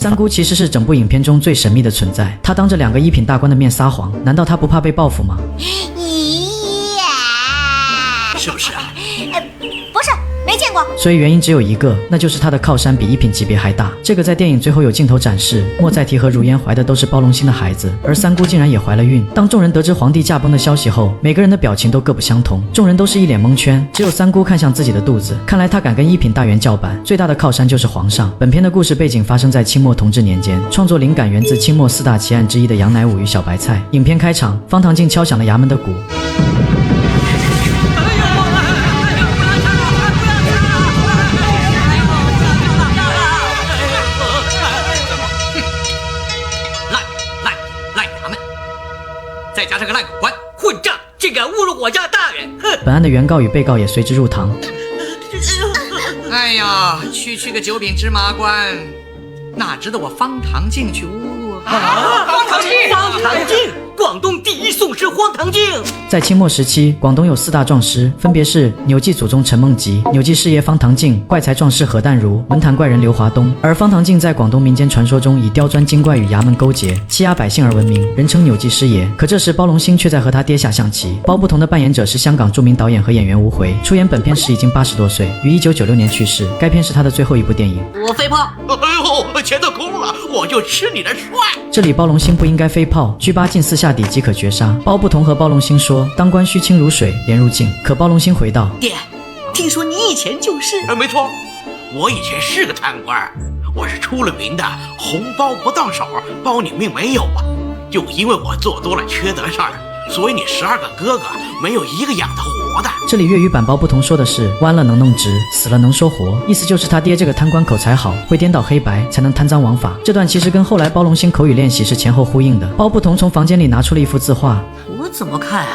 三姑其实是整部影片中最神秘的存在，她当着2个一品大官的面撒谎，难道她不怕被报复吗？是不是啊？不是，没见过。所以原因只有一个，那就是她的靠山比一品级别还大。这个在电影最后有镜头展示，莫再提和如烟怀的都是包龙星的孩子，而三姑竟然也怀了孕。当众人得知皇帝驾崩的消息后，每个人的表情都各不相同，众人都是一脸蒙圈，只有三姑看向自己的肚子，看来她敢跟一品大员叫板，最大的靠山就是皇上。本片的故事背景发生在清末同治年间，创作灵感源自清末4大奇案之一的杨乃武与小白菜。影片开场，方唐镜敲响了衙门的鼓。再加上个烂狗官混账，竟敢侮辱我家大人！哼！本案的原告与被告也随之入堂。哎呀，区个九品芝麻官，哪值得我方唐镜去侮辱啊？荒唐镜，荒唐镜，广东第一宋诗荒唐镜。在清末时期，广东有4大壮师，分别是扭计祖宗陈梦吉、扭计师爷方唐镜、怪才壮士何淡如、文坛怪人刘华东。而方唐镜在广东民间传说中以刁钻精怪与衙门勾结、欺压百姓而闻名，人称扭计师爷。可这时包龙星却在和他跌下象棋。包不同的扮演者是香港著名导演和演员吴回，出演本片时已经80多岁，于1996年去世。该片是他的最后一部电影。我飞炮！哎呦，钱都空了，我就吃你的帅！这里包龙星不应该飞炮，居8进4下底即可绝杀。包不同和包龙星说，当官须清如水，廉如镜。可包龙星回道：爹，听说你以前就是……没错，我以前是个贪官，我是出了名的红包不到手，包你命没有啊！就因为我做多了缺德事儿，所以你12个哥哥没有一个养得活的。这里粤语版包不同说的是弯了能弄直，死了能说活，意思就是他爹这个贪官口才好，会颠倒黑白，才能贪赃枉法。这段其实跟后来包龙星口语练习是前后呼应的。包不同从房间里拿出了一幅字画，我怎么看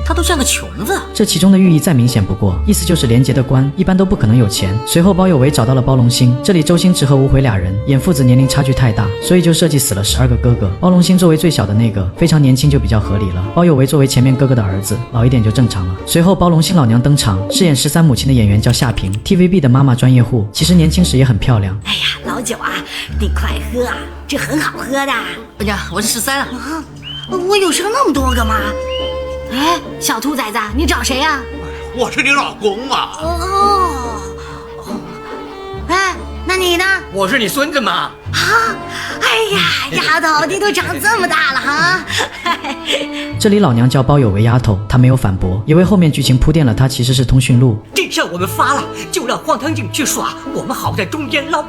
他都像个穷子。这其中的寓意再明显不过，意思就是廉洁的官一般都不可能有钱。随后包有为找到了包龙星，这里周星驰和吴回俩人演父子年龄差距太大，所以就设计死了12个哥哥。包龙星作为最小的那个，非常年轻就比较合理了。包有为作为前面哥哥的儿子，老一点就正常了。随后包龙星老娘登场，饰演13母亲的演员叫夏萍， TVB 的妈妈专业户，其实年轻时也很漂亮。哎呀，老九啊，你快喝啊，这很好喝的。哎呀，我是13啊。我有剩那么多个吗？哎，小兔崽子，你找谁呀？我是你老公啊！哦，哎，那你呢？我是你孙子嘛。啊！哎呀，丫头，你都长这么大了哈！这里老娘叫包有为丫头，她没有反驳，也为后面剧情铺垫了她其实是通讯录。这事我们发了，就让荒唐镜去耍，我们好在中间捞。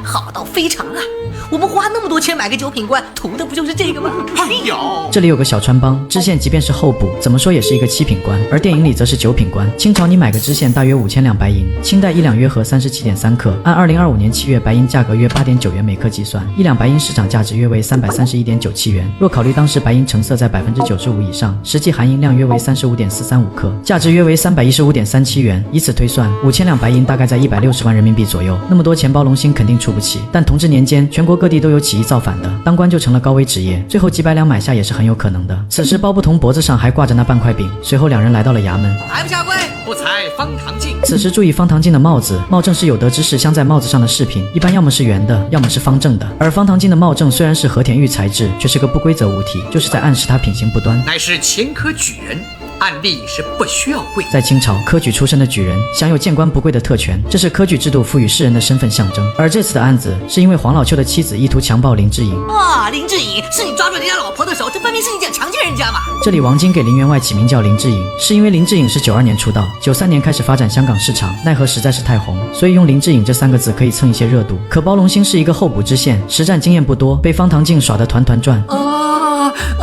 好到非常啊！我们花那么多钱买个九品官，图的不就是这个吗？哎呦，这里有个小穿帮，知县即便是候补，怎么说也是一个7品官，而电影里则是9品官。清朝你买个知县大约5000两白银，清代1两约合37.3克，按2025年7月白银价格约8.9元每克计算，1两白银市场价值约为331.97元。若考虑当时白银成色在95%以上，实际含银量约为35.435克，价值约为315.37元。以此推算，5000两白银大概在160万人民币左右。那么多钱包龙星肯定出不起，但同治年间全国各地都有起义造反的，当官就成了高危职业，最后几百两买下也是很有可能的。此时包不同脖子上还挂着那半块饼，随后两人来到了衙门。还不下跪，不才方唐镜。此时注意方唐镜的帽子，帽正是有德之士镶在帽子上的饰品，一般要么是圆的，要么是方正的。而方唐镜的帽正虽然是和田玉材质，却是个不规则物体，就是在暗示他品行不端，乃是前科举人，按例是不需要跪。在清朝，科举出身的举人享有见官不跪的特权，这是科举制度赋予世人的身份象征。而这次的案子是因为黄老丘的妻子意图强暴林志颖。哇，林志颖是你抓住人家老婆的手，这分明是你想强奸人家嘛！这里王晶给林员外起名叫林志颖，是因为林志颖是92年出道，93年开始发展香港市场，奈何实在是太红，所以用林志颖这3个字可以蹭一些热度。可包龙星是一个候补知县，实战经验不多，被方唐镜耍得团团转。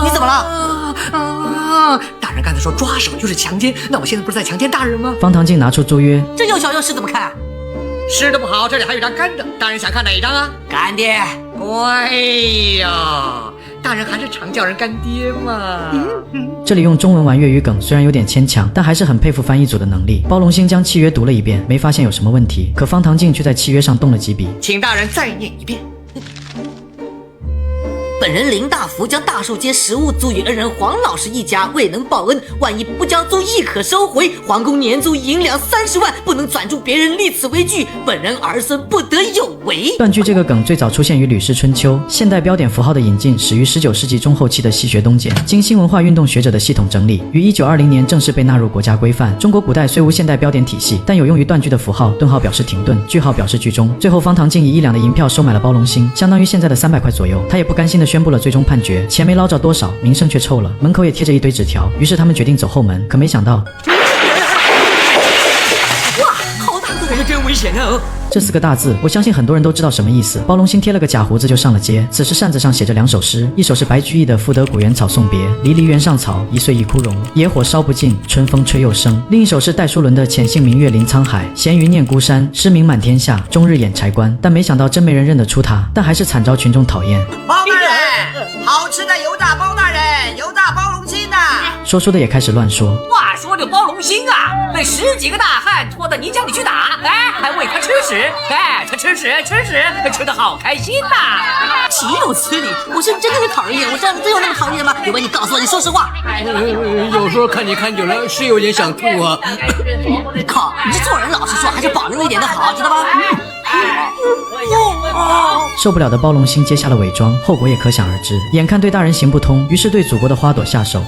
你怎么了？大人刚才说抓手就是强奸，那我现在不是在强奸大人吗？方唐镜拿出租约，这又小又湿怎么看？湿的不好，这里还有一张干的，大人想看哪一张啊？干爹，乖呀，大人还是常叫人干爹嘛。这里用中文玩粤语梗虽然有点牵强，但还是很佩服翻译组的能力。包龙星将契约读了一遍，没发现有什么问题，可方唐镜却在契约上动了几笔。请大人再念一遍。本人林大福将大寿节食物租与恩人黄老师一家，未能报恩，万一不交租亦可收回。皇宫年租银两30万，不能转助别人，立此为据，本人儿孙不得有违。断句这个梗最早出现于《吕氏春秋》，现代标点符号的引进始于19世纪中后期的西学东简，经新文化运动学者的系统整理，于1920年正式被纳入国家规范。中国古代虽无现代标点体系，但有用于断句的符号，顿号表示停顿，句号表示句中。最后方唐镜以1两的银票收买了包龙星，相当于现在的300块左右。他也不甘心地宣布了最终判决，钱没捞着多少，名声却臭了，门口也贴着一堆纸条。于是他们决定走后门，可没想到，哇，好大个人，真危险啊！这4个大字，我相信很多人都知道什么意思。包龙星贴了个假胡子就上了街。此时扇子上写着2首诗，一首是白居易的《赋得古原草送别》，离离原上草，一岁一枯荣，野火烧不尽，春风吹又生。另一首是戴叔伦的《浅姓明月临沧海》，闲云念孤山，诗名满天下，终日掩柴官。但没想到真没人认得出他，但还是惨遭群众讨厌。包大人，好吃的油炸包大人，油炸包龙星呐！说书的也开始乱说。话说这包龙星啊，被10几个大汉拖到泥浆里去打，还喂他吃屎，他吃屎，吃得好开心呐！岂有此理！我是真的讨人厌，我这样真有那么讨人厌吗？有本你告诉我，你说实话。有时候看你看久了，是有点想吐啊。靠，你是做人老实说，还是保留一点的好，知道吗？受不了的包龙星揭下了伪装，后果也可想而知。眼看对大人行不通，于是对祖国的花朵下手。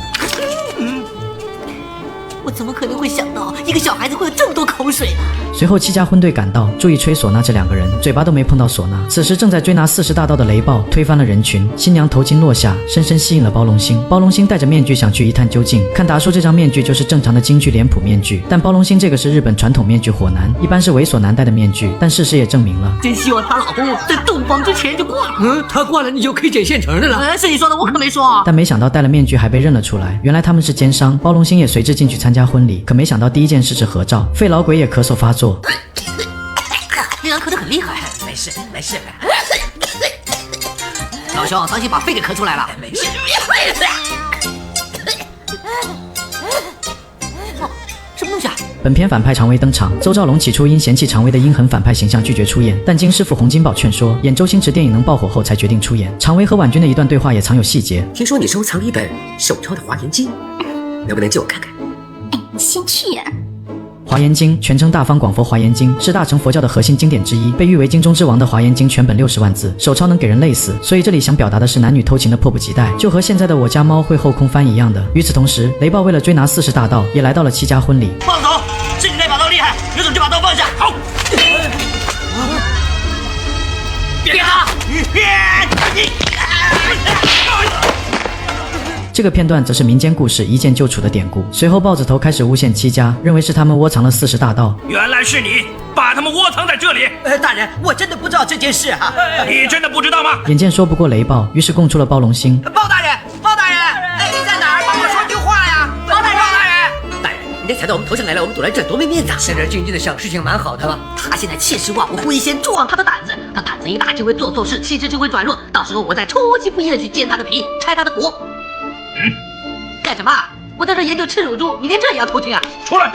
我怎么可能会想到一个小孩子会有这么多口水呢？随后7家婚队赶到，注意吹唢呐这2个人嘴巴都没碰到唢呐。此时正在追拿40大盗的雷暴推翻了人群，新娘头巾落下，深深吸引了包龙星。包龙星戴着面具想去一探究竟，看达叔这张面具就是正常的京剧脸谱面具，但包龙星这个是日本传统面具火男，一般是猥琐男戴的面具。但事实也证明了，真希望她老公在洞房之前就挂了。他挂了你就可以捡现成的了。是你说的，我可没说。但没想到戴了面具还被认了出来，原来他们是奸商。包龙星也随之进去参加婚礼，可没想到第一件事是合照，费老鬼也咳嗽发作。那人咳得很厉害，没事，老兄，当心把肺给咳出来了。没事。什么东西啊？本片反派常威登场，邹兆龙起初因嫌弃常威的阴狠反派形象拒绝出演，但经师傅洪金宝劝说，演周星驰电影能爆火后才决定出演。常威和婉君的一段对话也藏有细节。听说你收藏了一本手抄的《华严经》，能不能借我看看？先去呀。华严经全称大方广佛华严经，是大乘佛教的核心经典之一，被誉为经中之王的华严经全本60万字，手抄能给人累死。所以这里想表达的是男女偷情的迫不及待，就和现在的我家猫会后空翻一样的。与此同时，雷暴为了追拿40大盗，也来到了7家婚礼。放手，是你那把刀厉害，有种就把刀放下。好，别打，这个片段则是民间故事一剑就楚的典故。随后豹子头开始诬陷7家，认为是他们窝藏了40大盗。原来是你把他们窝藏在这里。大人，我真的不知道这件事啊。你真的不知道吗？眼见说不过雷暴，于是供出了包龙星。包大人，哎，你在哪儿？帮我说句话呀！包大人，大人，你得踩到我们头上来了，我们躲来这多没面子啊！正儿静静的想事情蛮好的了。他现在切实忘我，会先壮他的胆子，他胆子一大就会做错事，气质就会转弱，到时候我再出其不意的去揭他的皮，拆他的骨。干什么？我在这研究吃乳猪，你连这也要偷听啊？出来！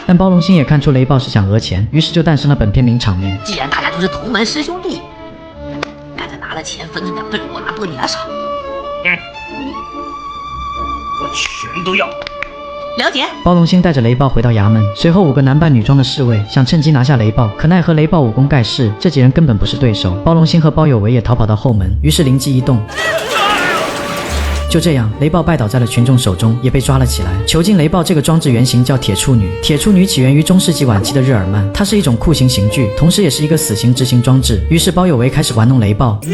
但包龙星也看出雷暴是想讹钱，于是就诞生了本片名场面。既然大家都是同门师兄弟，干脆拿了钱分成2份，我拿多你拿少。我全都要。了解。包龙星带着雷暴回到衙门，随后5个男扮女装的侍卫想趁机拿下雷暴，可奈何雷暴武功盖世，这几人根本不是对手。包龙星和包有为也逃跑到后门，于是灵机一动。就这样，雷暴拜倒在了群众手中，也被抓了起来。囚禁雷暴这个装置原型叫铁处女。铁处女起源于中世纪晚期的日耳曼，它是一种酷刑刑具，同时也是一个死刑执行装置。于是包有为开始玩弄雷暴。哎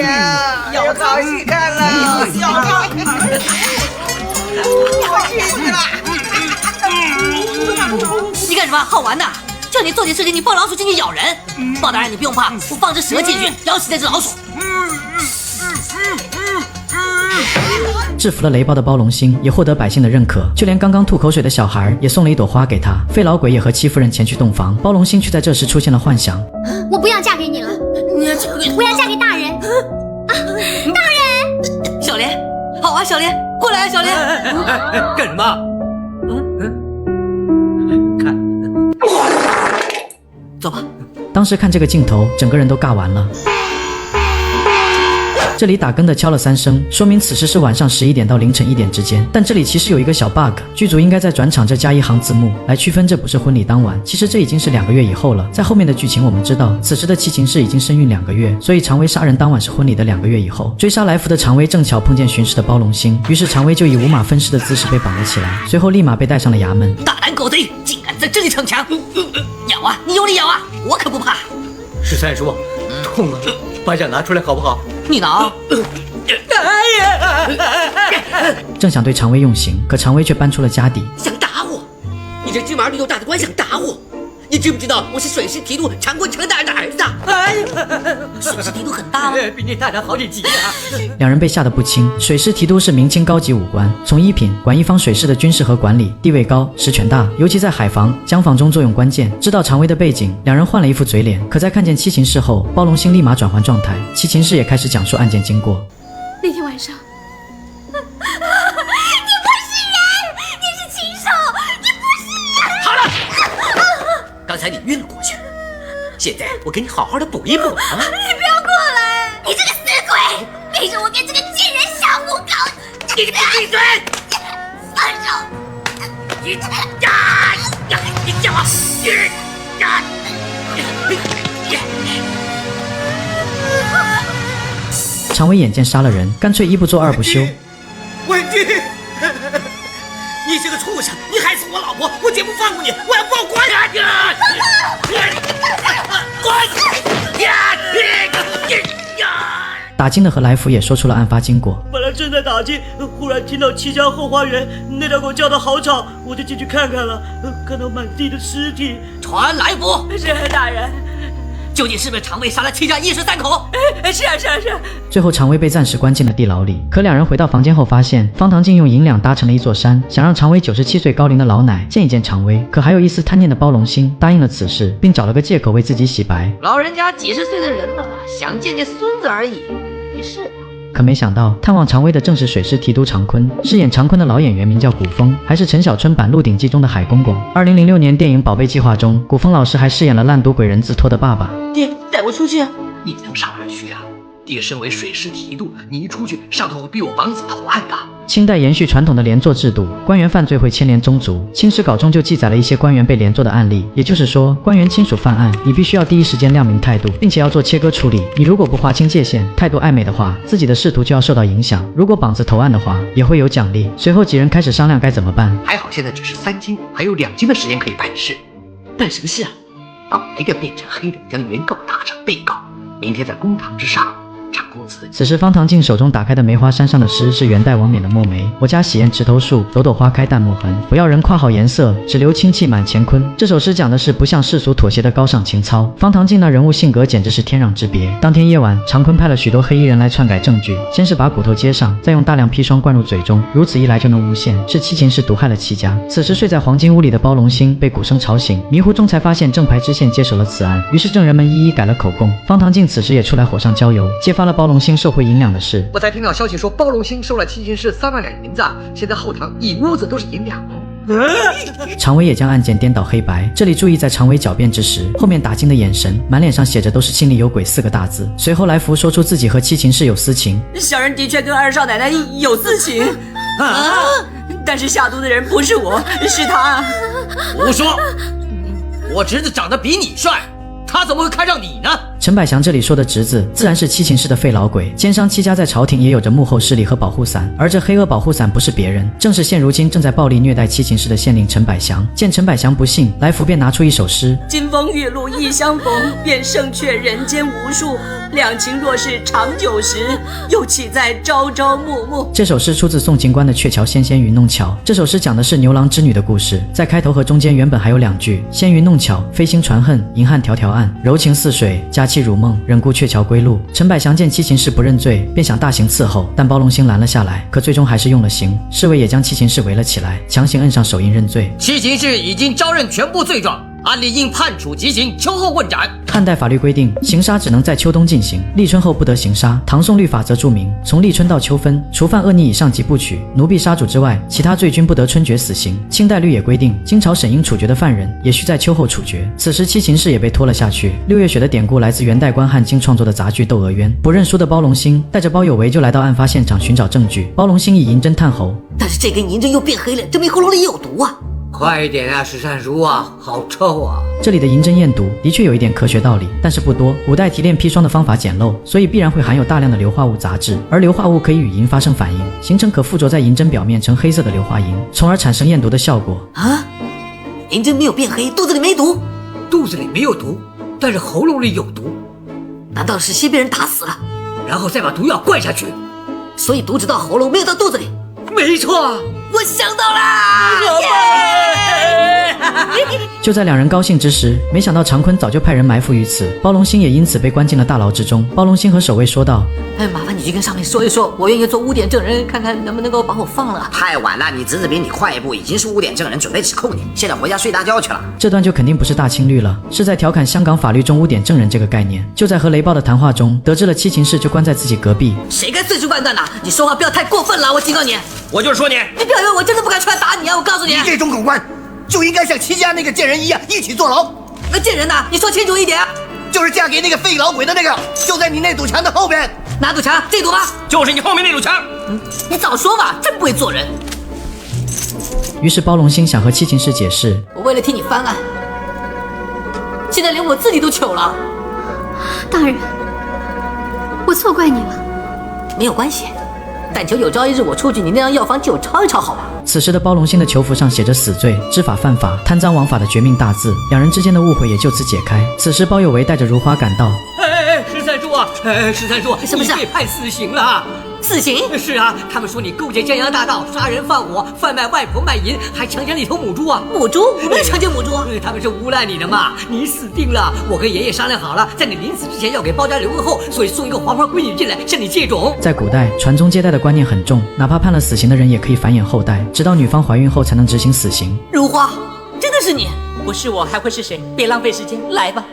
呀，有好戏看了，有好戏。你干什么？好玩的？叫你做点事情，你放老鼠进去咬人。包大人，你不用怕，我放只蛇进去，咬死那只老鼠。制服了雷暴的包龙星也获得百姓的认可，就连刚刚吐口水的小孩也送了一朵花给他。费老鬼也和戚夫人前去洞房，包龙星却在这时出现了幻想。我不要嫁给你了，我要嫁给大人。大人，小莲，好啊，小莲，过来啊，小莲。干什么？走吧。当时看这个镜头，整个人都尬完了。这里打更的敲了3声，说明此时是晚上11点到凌晨1点之间。但这里其实有一个小 bug， 剧组应该在转场这加一行字幕来区分这不是婚礼当晚，其实这已经是2个月以后了。在后面的剧情我们知道，此时的七情氏已经身孕2个月，所以常威杀人当晚是婚礼的2个月以后。追杀来福的常威正巧碰见巡视的包龙星，于是常威就以五马分尸的姿势被绑了起来，随后立马被带上了衙门。大胆狗贼，竟敢在这里逞强！咬啊，你用力咬啊，我可不怕。13叔，痛了，把脚拿出来好不好？你挠。正想对常威用刑，可常威却搬出了家底，想打我？你这芝麻绿豆大的官想打我？你知不知道我是水师提督长官程大人的儿子？哎呀，水师提督很大吗？比你大好几级啊！两人被吓得不轻。水师提督是明清高级武官，从一品管一方水师的军事和管理，地位高，实权大，尤其在海防、江防中作用关键。知道常威的背景，两人换了一副嘴脸。可在看见七情氏后，包龙星立马转换状态，七情氏也开始讲述案件经过。那天晚上，你不是人，你是禽兽，你不是人。好了，刚才你晕了过去，现在我给你好好的补一补啊！你不要过来，你这个死鬼，背着我跟这个贱人下胡搞！你闭嘴！放手！你叫我！常威眼见杀了人，干脆一不做二不休。文君，你这个畜生，你害死我老婆，我绝不放过你，我要报官！打金的和来福也说出了案发经过。本来正在打金，忽然听到戚家后花园那条狗叫得好吵，我就进去看看了，看到满地的尸体。传来福，是大人。究竟是不是常威杀了戚家一室3口？是啊。最后常威被暂时关进了地牢里，可两人回到房间后发现方唐镜用银两搭成了一座山，想让常威97岁高龄的老奶见一见常威。可还有一丝贪念的包龙星答应了此事，并找了个借口为自己洗白。老人家几十岁的人了，想见见孙子而已，没事。可没想到探望常威的正是水师提督常坤，饰演常坤的老演员名叫古风，还是陈小春版《鹿鼎记》中的海公公。2006年电影《宝贝计划》中，古风老师还饰演了烂赌鬼人字拖的爸爸。爹，带我出去。你能上哪儿去啊？爹身为水师提督，你一出去，上头会逼我绑死投案的。清代延续传统的连坐制度，官员犯罪会牵连宗族。清史稿中就记载了一些官员被连坐的案例，也就是说，官员亲属犯案，你必须要第一时间亮明态度，并且要做切割处理。你如果不划清界限，态度暧昧的话，自己的仕途就要受到影响。如果绑子投案的话，也会有奖励。随后几人开始商量该怎么办。还好现在只是3斤，还有2斤的时间可以办事。办什么事啊？把白的变成黑的，将原告打成被告，明天在公堂之上涨工资。此时方唐镜手中打开的梅花山上的诗是元代王冕的墨梅，我家喜宴池头树，朵朵花开淡墨痕，不要人夸好颜色，只留清气满乾坤。这首诗讲的是不向世俗妥协的高尚情操。方唐镜那人物性格简直是天壤之别。当天夜晚，常坤派了许多黑衣人来篡改证据，先是把骨头接上，再用大量砒霜灌入嘴中，如此一来就能诬陷是七情氏毒害了戚家。此时睡在黄金屋里的包龙星被鼓声吵醒，迷糊中才发现正牌知县接手了此案，于是证人们一一改了口供。方唐镜此时也出来火上浇油，揭发了包龙星受贿银两的事。我才听到消息说包龙星收了七情氏3万两银子，现在后堂一屋子都是银两。常威也将案件颠倒黑白，这里注意在常威狡辩之时，后面打金的眼神，满脸上写着都是心里有鬼4个大字。随后来福说出自己和七情氏有私情，小人的确跟二少奶奶有私情但是下毒的人不是我，是他。胡说！我侄子长得比你帅，他怎么会看上你呢？陈百祥这里说的侄子自然是七情氏的废老鬼，奸商戚家在朝廷也有着幕后势力和保护伞，而这黑恶保护伞不是别人，正是现如今正在暴力虐待七情氏的县令陈百祥。见陈百祥不信，来福便拿出一首诗：金风玉露一相逢，便胜却人间无数。两情若是长久时，又岂在朝朝暮暮。这首诗出自宋秦观的《鹊桥纤纤云弄巧》。这首诗讲的是牛郎织女的故事，在开头和中间原本还有2句：纤云弄巧，飞星传恨，银汉迢迢岸，柔情似水，佳期如梦，忍顾鹊桥归路。陈百祥见七情氏不认罪，便想大刑伺候，但包龙星拦了下来，可最终还是用了刑。侍卫也将七情氏围了起来，强行摁上手印认罪。七情氏已经招认全部罪状，按例应判处极刑，秋后问斩。汉代法律规定，刑杀只能在秋冬进行，立春后不得刑杀。唐宋律法则注明，从立春到秋分，除犯恶逆以上级部曲、奴婢杀主之外，其他罪均不得春决死刑。清代律也规定，经朝审应处决的犯人，也需在秋后处决。此时七情事也被拖了下去。六月雪的典故来自元代关汉卿创作的杂剧《窦娥冤》。不认输的包龙星带着包有为就来到案发现场寻找证据。包龙星以银针探喉，但是这根银针又变黑了，证明喉咙里有毒啊！快一点啊，石善如啊，好臭啊！这里的银针验毒的确有一点科学道理，但是不多。古代提炼砒霜的方法简陋，所以必然会含有大量的硫化物杂质，而硫化物可以与银发生反应，形成可附着在银针表面呈黑色的硫化银，从而产生验毒的效果。啊，银针没有变黑，肚子里没毒？肚子里没有毒，但是喉咙里有毒。难道是先被人打死了，然后再把毒药灌下去？所以毒只到喉咙，没有到肚子里。没错，我想到啦！就在两人高兴之时，没想到长坤早就派人埋伏于此，包龙星也因此被关进了大牢之中。包龙星和守卫说道：麻烦你去跟上面说一说，我愿意做污点证人，看看能不能够把我放了。太晚了，你侄子比你快一步，已经是污点证人，准备指控你，现在回家睡大觉去了。这段就肯定不是大清律了，是在调侃香港法律中污点证人这个概念。就在和雷暴的谈话中，得知了七情事就关在自己隔壁。谁该碎尸万段呐？你说话不要太过分了，我警告你。我就是说你，你不要以为我真的不敢出来打你啊！我告诉你，你这种狗官就应该像戚家那个贱人一样一起坐牢。那贱人呢？你说清楚一点。就是嫁给那个废老鬼的那个，就在你那堵墙的后边。哪堵墙？这堵吗？就是你后面那堵墙。你早说嘛，真不会做人。于是包龙星想和七情事解释，我为了替你翻案，现在连我自己都糗了。大人，我错怪你了。没有关系，但求有朝一日我出去，你那样药房就抄一抄好吧？此时的包龙星的囚服上写着死罪、知法犯法、贪赃枉法的绝命大字，两人之间的误会也就此解开。此时包有为带着如花赶到。石三叔啊，石三叔，什么事？你被判死刑了。死刑？是啊，他们说你勾结江洋大盗，杀人放火，贩卖外婆卖淫，还强奸了一头母猪啊！母猪？我没有强奸母猪。他们是诬赖你的嘛，你死定了！我跟爷爷商量好了，在你临死之前要给包家留个后，所以送一个黄花闺女进来向你借种。在古代，传宗接代的观念很重，哪怕判了死刑的人也可以繁衍后代，直到女方怀孕后才能执行死刑。如花，真的是你？不是我还会是谁？别浪费时间，来吧。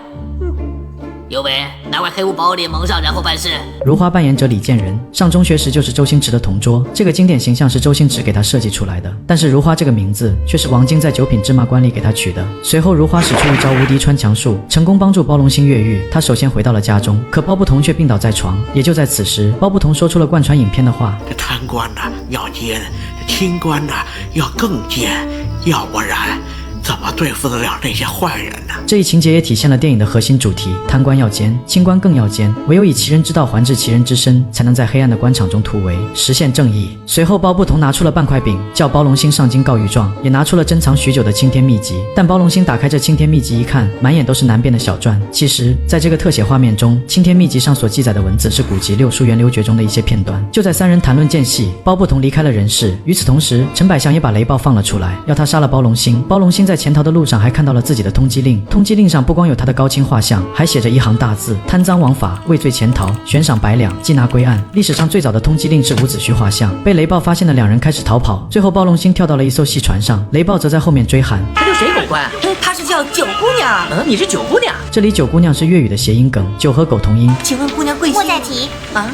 有为，拿块黑屋把我脸蒙上，然后办事。如花扮演者李建仁，上中学时就是周星驰的同桌，这个经典形象是周星驰给他设计出来的。但是如花这个名字却是王晶在九品芝麻官里给他取的。随后如花使出一招无敌穿墙术，成功帮助包龙星越狱。他首先回到了家中，可包不同却病倒在床。也就在此时，包不同说出了贯穿影片的话：这贪官呐要奸，清官呐要更奸，要不然怎么对付得了那些坏人呢？这一情节也体现了电影的核心主题：贪官要奸，清官更要奸，唯有以其人之道还治其人之身，才能在黑暗的官场中突围，实现正义。随后包不同拿出了半块饼，叫包龙星上京告御状，也拿出了珍藏许久的青天秘籍。但包龙星打开这青天秘籍一看，满眼都是难辨的小篆。其实在这个特写画面中，青天秘籍上所记载的文字是古籍六书源流诀中的一些片段。就在三人谈论间隙，包不同离开了人世。与此同时，陈百祥也把雷暴放了出来，要他杀了包龙星。包龙星在潜逃的路上还看到了自己的通缉令，通缉令上不光有他的高清画像，还写着一行大字：贪赃枉法，畏罪潜逃，悬赏100两，缉拿归案。历史上最早的通缉令是伍子胥画像，被雷暴发现的两人开始逃跑，最后包龙星跳到了一艘戏船上，雷暴则在后面追喊：他叫谁狗官？他是叫九姑娘。你是九姑娘？这里九姑娘是粤语的谐音梗，九和狗同音。请问姑娘贵姓？莫再提啊，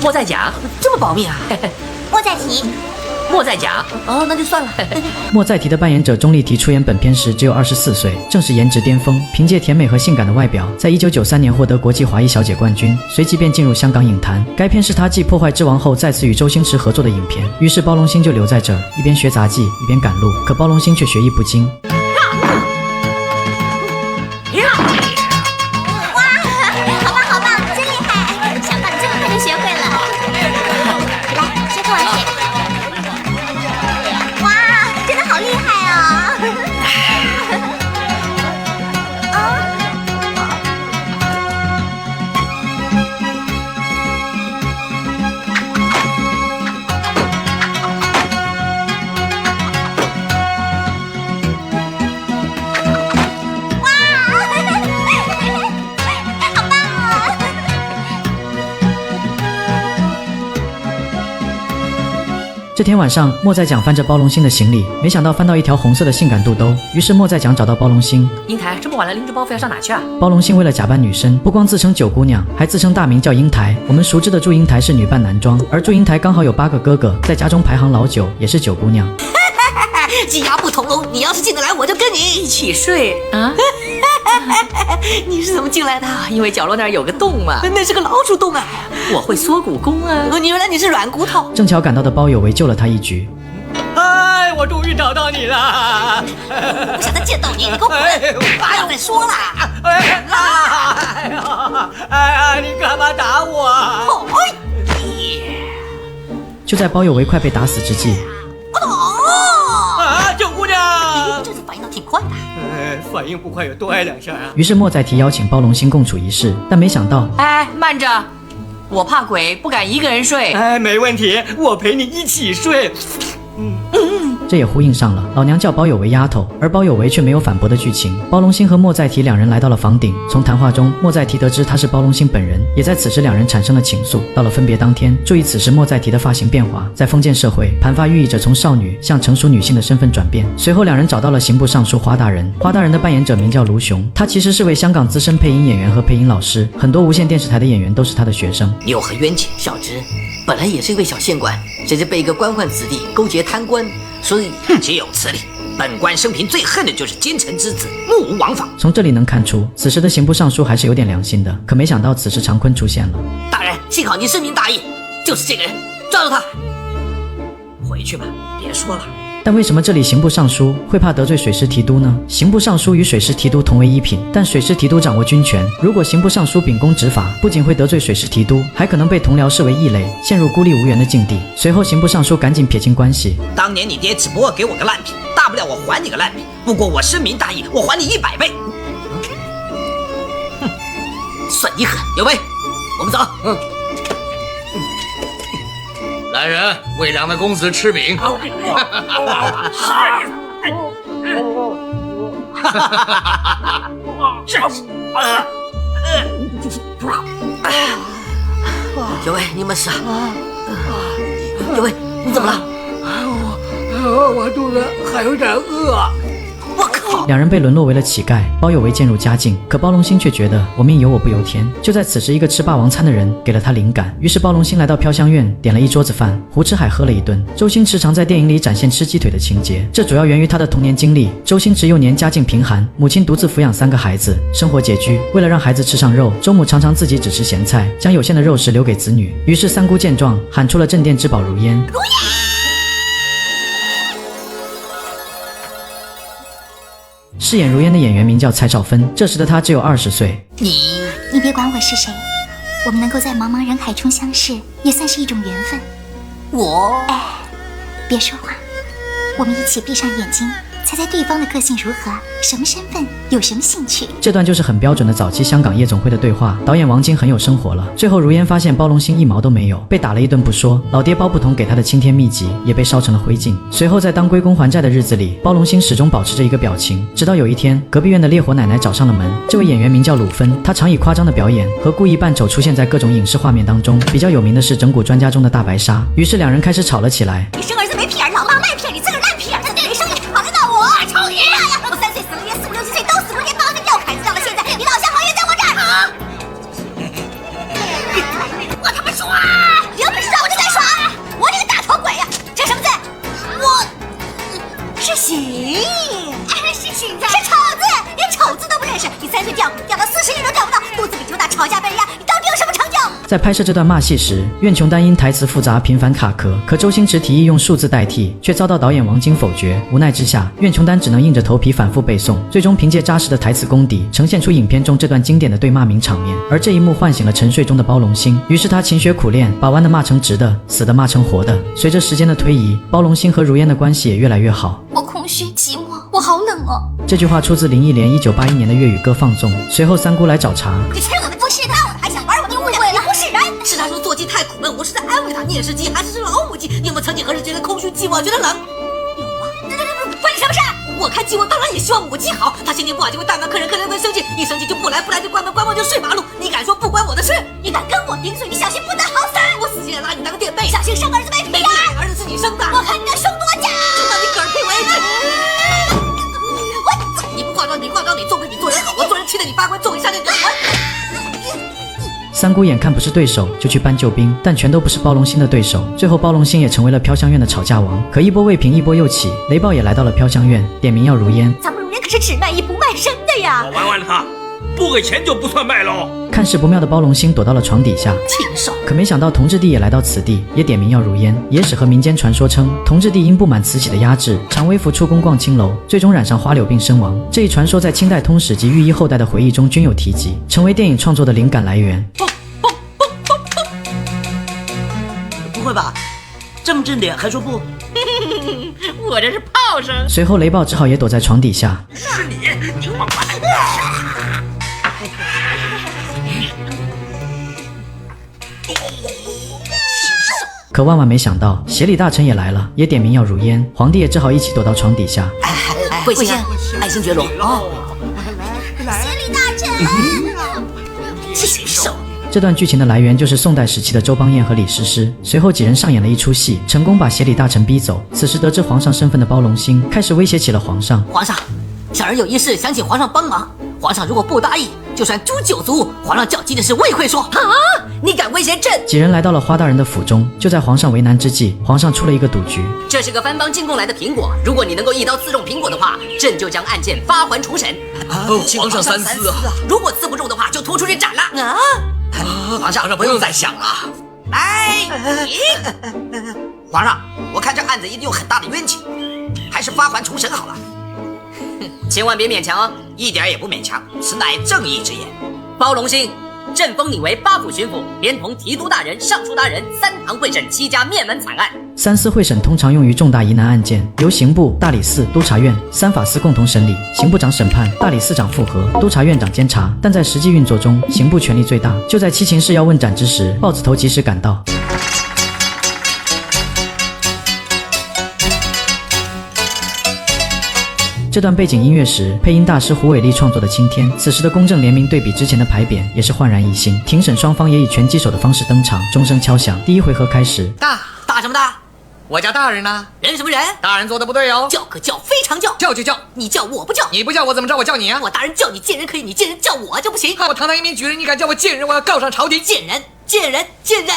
莫再讲，这么保密啊？莫再提。莫再讲哦，那就算了。莫再提的扮演者钟丽缇出演本片时只有24岁，正是颜值巅峰，凭借甜美和性感的外表，在1993年获得国际华裔小姐冠军，随即便进入香港影坛。该片是她继《破坏之王》后再次与周星驰合作的影片，于是包龙星就留在这儿，一边学杂技一边赶路，可包龙星却学艺不精。好棒，真厉害！想不到你这么快就学会了。来，先跟我学。真的好厉害哦！这天晚上，莫在奖翻着包龙星的行李，没想到翻到一条红色的性感肚兜。于是莫在奖找到包龙星。英台，这么晚了拎着包袱要上哪去啊？包龙星为了假扮女生，不光自称九姑娘，还自称大名叫英台。我们熟知的祝英台是女扮男装，而祝英台刚好有8个哥哥，在家中排行老9，也是九姑娘。鸡鸭不同笼，你要是进得来，我就跟你一起睡啊！你是怎么进来的？因为角落那儿有个洞嘛。那是个老鼠洞啊！我会缩骨功啊！原来你是软骨头。正巧赶到的包有为救了他一局。哎，我终于找到你了！不想再见到你，你给我滚！不要再说了！哎呀，你干嘛打我？就在包有为快被打死之际，九姑娘，这次反应倒挺快的。反应不快有多挨2下啊！于是莫再提邀请包龙星共处一室，但没想到，哎，慢着，我怕鬼，不敢一个人睡。哎，没问题，我陪你一起睡。这也呼应上了老娘叫包有为丫头，而包有为却没有反驳的剧情。包龙星和莫再提两人来到了房顶，从谈话中莫再提得知他是包龙星本人，也在此时两人产生了情愫。到了分别当天，注意此时莫再提的发型变化，在封建社会，盘发寓意着从少女向成熟女性的身份转变。随后两人找到了刑部尚书花大人，花大人的扮演者名叫卢雄，他其实是位香港资深配音演员和配音老师，很多无线电视台的演员都是他的学生。你有何冤情？小侄本来也是一位小县官，谁知被一个官宦子弟勾结贪官，所以岂有此理！本官生平最恨的就是奸臣之子，目无王法。从这里能看出，此时的刑部尚书还是有点良心的。可没想到此时常坤出现了。大人，幸好你深明大义，就是这个人，抓住他！回去吧，别说了。但为什么这里刑部尚书会怕得罪水师提督呢？刑部尚书与水师提督同为一品，但水师提督掌握军权，如果刑部尚书秉公执法，不仅会得罪水师提督，还可能被同僚视为异类，陷入孤立无援的境地。随后刑部尚书赶紧撇清关系。当年你爹只不过给我个烂品，大不了我还你个烂品，不过我深明大义，我还你100倍。哼，算你狠！有为，我们走。来人，为两位公子吃饼。有为，你没事啊？有为，你怎么了？我肚子还有点饿。我靠！两人被沦落为了乞丐，包有为渐入佳境，可包龙星却觉得我命由我不由天。就在此时，一个吃霸王餐的人给了他灵感，于是包龙星来到飘香院，点了一桌子饭，胡吃海喝了一顿。周星驰常在电影里展现吃鸡腿的情节，这主要源于他的童年经历。周星驰幼年家境贫寒，母亲独自抚养3个孩子，生活拮据。为了让孩子吃上肉，周母常常自己只吃咸菜，将有限的肉食留给子女。于是三姑见状，喊出了镇店之宝如烟。如烟！饰演如烟的演员名叫蔡少芬，这时的她只有20岁。你别管我是谁，我们能够在茫茫人海中相识，也算是一种缘分。哎，别说话，我们一起闭上眼睛，猜猜对方的个性如何，什么身份，有什么兴趣。这段就是很标准的早期香港夜总会的对话，导演王晶很有生活了。最后如烟发现包龙星1毛都没有，被打了一顿不说，老爹包不同给他的青天秘籍也被烧成了灰烬。随后在当归公还债的日子里，包龙星始终保持着一个表情，直到有一天隔壁院的烈火奶奶找上了门。这位演员名叫鲁芬，她常以夸张的表演和故意扮丑出现在各种影视画面当中，比较有名的是整蛊专家中的大白鲨。于是两人开始吵了起来。你生儿子没屁眼，老妈卖屁眼，你自个儿烂屁眼，在店里生意好得到我，抽你！我3岁死了爹，4、5、6、7岁都死过爹，8岁掉孩子掉到现在，你老相好也在我这儿。我他妈耍！有本事让我就在耍！我这个大头鬼呀，这什么字？我是喜，是喜字，是丑字，连丑字都不认识。你3岁掉到40年都掉不到，肚子里这么大，吵架被人压，你到底有什么成就？在拍摄这段骂戏时，苑琼丹因台词复杂频繁卡壳，可周星驰提议用数字代替，却遭到导演王晶否决。无奈之下，苑琼丹只能硬着头皮反复背诵，最终凭借扎实的台词功底，呈现出影片中这段经典的对骂名场面。而这一幕唤醒了沉睡中的包龙星，于是他勤学苦练，把弯的骂成直的，死的骂成活的。随着时间的推移，包龙星和如烟的关系也越来越好。我空虚寂寞，我好冷哦。这句话出自林忆莲1981年的粤语歌《放纵》。随后三姑来找茬，你吃我的不是他，还想玩我的误会了，你不是人。是他说做鸡太苦闷，我是在安慰他。你也是鸡，还是只老母鸡？你有没有曾几何时觉得空虚寂寞，觉得冷？有啊。关你什么事？我看寂寞当然也希望母鸡好，他心情不好就会大骂客人，客人会生气，一生气就不来，不来就关门，关门就睡马路。你敢说不关我的事？你敢跟我顶嘴，你小心不得好死！我死心眼拉你当个垫背，小心生儿子没屁眼，儿子是你生的。我三姑眼看不是对手，就去搬救兵，但全都不是包龙星的对手。最后包龙星也成为了飘香院的吵架王。可一波未平一波又起，雷暴也来到了飘香院，点名要如烟。咱们如烟可是只卖艺不卖身的呀！我玩完了他，不给钱就不算卖喽。看势不妙的包龙星躲到了床底下，禽兽！可没想到同治帝也来到此地，也点名要如烟。野史和民间传说称，同治帝因不满慈禧的压制，常微服出宫逛青楼，最终染上花柳病身亡。这一传说在清代通史及御医后代的回忆中均有提及，成为电影创作的灵感来源。不会吧？这么正点还说不？我这是炮声。随后雷暴只好也躲在床底下。是你王八蛋！可万万没想到，协理大臣也来了，也点名要如烟。皇帝也只好一起躲到床底下。贵姓？爱新觉罗。哦，协理大臣，禽兽！这段剧情的来源就是宋代时期的周邦彦和李师师。随后几人上演了一出戏，成功把协理大臣逼走。此时得知皇上身份的包龙星开始威胁起了皇上。皇上，小儿有一事想请皇上帮忙。皇上如果不答应，就算诛九族。皇上叫急的事我也会说。啊！你敢威胁朕？几人来到了花大人的府中，就在皇上为难之际，皇上出了一个赌局。这是个番邦进贡来的苹果，如果你能够一刀刺中苹果的话，朕就将案件发还重审。皇上三思啊！如果刺不中的话，就拖出去斩了。啊！皇上不用再想了。来，皇上，我看这案子一定有很大的冤情，还是发还重审好了。千万别勉强哦，一点也不勉强，此乃正义之言。包龙星，朕封你为八府巡抚，连同提督大人、尚书大人3堂会审7家灭门惨案。三司会审通常用于重大疑难案件，由刑部、大理寺、督察院3法司共同审理，刑部长审判，大理寺长复核，督察院长监察。但在实际运作中，刑部权力最大。就在七情事要问斩之时，豹子头及时赶到。这段背景音乐时，配音大师胡伟立创作的《青天》。此时的公正廉明对比之前的牌匾，也是焕然一新。庭审双方也以拳击手的方式登场，钟声敲响。第一回合开始。大什么大？我叫大人呢。人什么人？大人做的不对哦。叫可叫，非常叫。叫就叫，你叫我不叫。你不叫我怎么着？我叫你啊。我大人叫你贱人可以，你贱人叫我就不行。我堂堂一名举人，你敢叫我贱人？我要告上朝廷。贱人！贱人！贱人！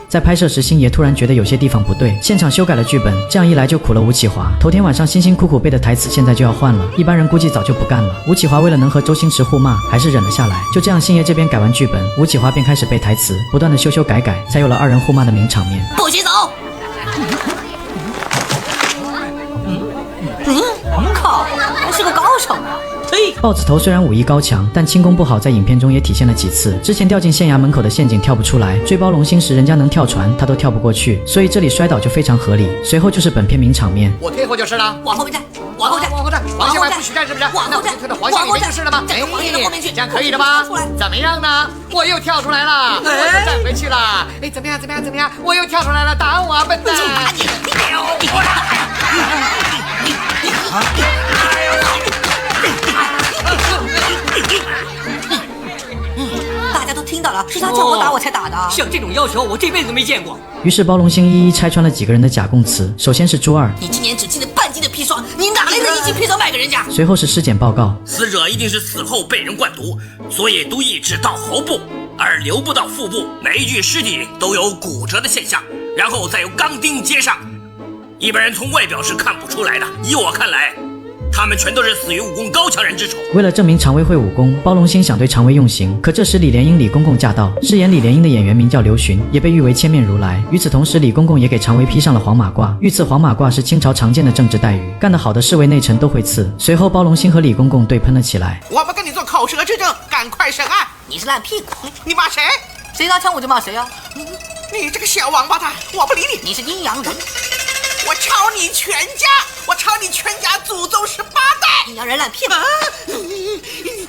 在拍摄时，星爷突然觉得有些地方不对，现场修改了剧本，这样一来就苦了吴启华。头天晚上辛辛苦苦背的台词，现在就要换了，一般人估计早就不干了。吴启华为了能和周星驰互骂，还是忍了下来。就这样，星爷这边改完剧本，吴启华便开始背台词，不断的修改，才有了2人互骂的名场面。不许走！靠，还是个高手啊！豹子头虽然武艺高强，但轻功不好，在影片中也体现了几次。之前掉进县衙门口的陷阱跳不出来，追包龙星时人家能跳船，他都跳不过去，所以这里摔倒就非常合理。随后就是本片名场面，我退后就是了。往后站，往后站，往后站，黄线外不许站是不是？那我就退到黄线里面就是了吗？站到黄线的后面去，这样可以的吗？怎么样呢？我又跳出来了，我又站回去了。哎，怎么样？我又跳出来了，打我啊，笨蛋！就打你！大家都听到了，是他叫我打我才打的。像这种要求我这辈子都没见过。于是包龙星一一拆穿了几个人的假供词。首先是朱二，你今年只进了半斤的砒霜，你哪来的1斤砒霜卖给人家？随后是尸检报告，死者一定是死后被人灌毒，所以毒液只到喉部而流不到腹部，每一具尸体都有骨折的现象，然后再由钢钉接上。一般人从外表是看不出来的，以我看来，他们全都是死于武功高强人之手。为了证明常威会武功，包龙星想对常威用刑。可这时李莲英李公公驾到，饰演李莲英的演员名叫刘询，也被誉为千面如来。与此同时，李公公也给常威披上了黄马褂，御赐黄马褂是清朝常见的政治待遇，干得好的侍卫内臣都会赐。随后包龙星和李公公对喷了起来。我不跟你做口舌之争，赶快审案！你是烂屁股，你骂谁？谁拿枪我就骂谁啊！你这个小王八蛋，我不理你！你是阴阳人，我抄你全家，我抄你全家祖宗18代！阴阳人烂屁股！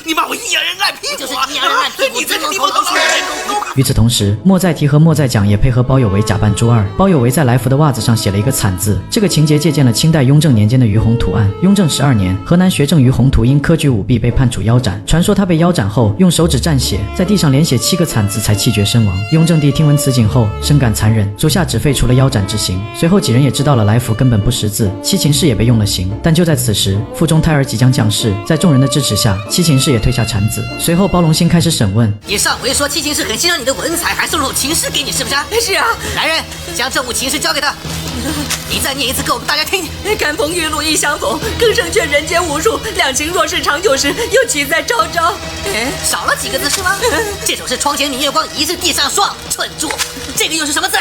你骂我阴阳人烂屁股！就是阴阳人烂屁股！你这个地方都是人工！与此同时，莫再提和莫再讲也配合包有为假扮朱二。包有为在来福的袜子上写了一个惨字，这个情节借鉴了清代雍正年间的于洪图案。雍正12年，河南学政于洪图因科举舞弊被判处腰斩。传说他被腰斩后，用手指蘸血，在地上连写7个惨字才气绝身亡。雍正帝听闻此景后，深感残忍，足下只废除了腰斩之刑。随后几人也知道了了来福根本不识字，七擒士也被用了刑。但就在此时，腹中胎儿即将降世，在众人的支持下，七擒士也退下铲子。随后包龙星开始审问：你上回说七擒士很欣赏你的文采，还送了情诗给你，是不是？是啊。来人，将这部情诗交给他。你再念一次给我们大家听听。感逢玉露一相逢，更胜却人间无数。两情若是长久时，又岂在朝朝。少了几个字是吗？这首是窗前明月光，疑是地上霜。蠢猪，这个又是什么字？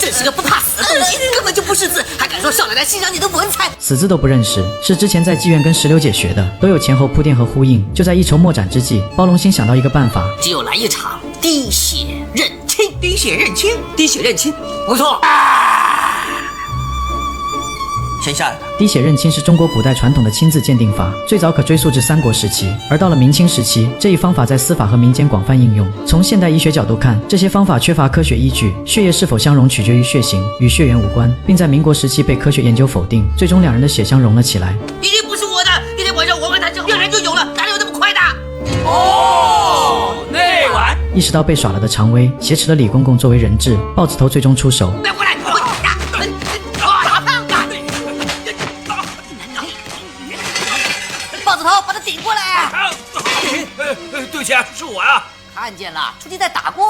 真是个不怕死的东西，根本就不识字，还敢说少奶奶欣赏你的文采？死字都不认识，是之前在妓院跟石榴姐学的，都有前后铺垫和呼应。就在一筹莫展之际，包龙星想到一个办法，只有来一场滴血认亲。滴血认亲，滴血认亲，不错。先下来吧。滴血认亲是中国古代传统的亲字鉴定法，最早可追溯至三国时期，而到了明清时期，这一方法在司法和民间广泛应用。从现代医学角度看，这些方法缺乏科学依据，血液是否相容取决于血型，与血缘无关，并在民国时期被科学研究否定，最终两人的血相融了起来。一定不是我的，那天晚上我和他正好，人就有了，哪有那么快的？内玩。意识到被耍了的常威挟持了李公公作为人质，豹子头最终出手。不要过来！豹子头，把他顶过来！对不起，是我呀。看见了，出去再打过。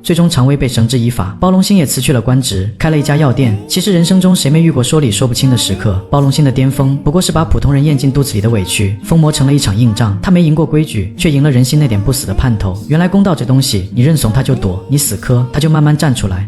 最终常威被绳之以法，包龙星也辞去了官职，开了一家药店。其实人生中谁没遇过说理说不清的时刻？包龙星的巅峰不过是把普通人咽进肚子里的委屈疯魔成了一场硬仗。他没赢过规矩，却赢了人心那点不死的盼头。原来公道这东西，你认怂他就躲，你死磕他就慢慢站出来。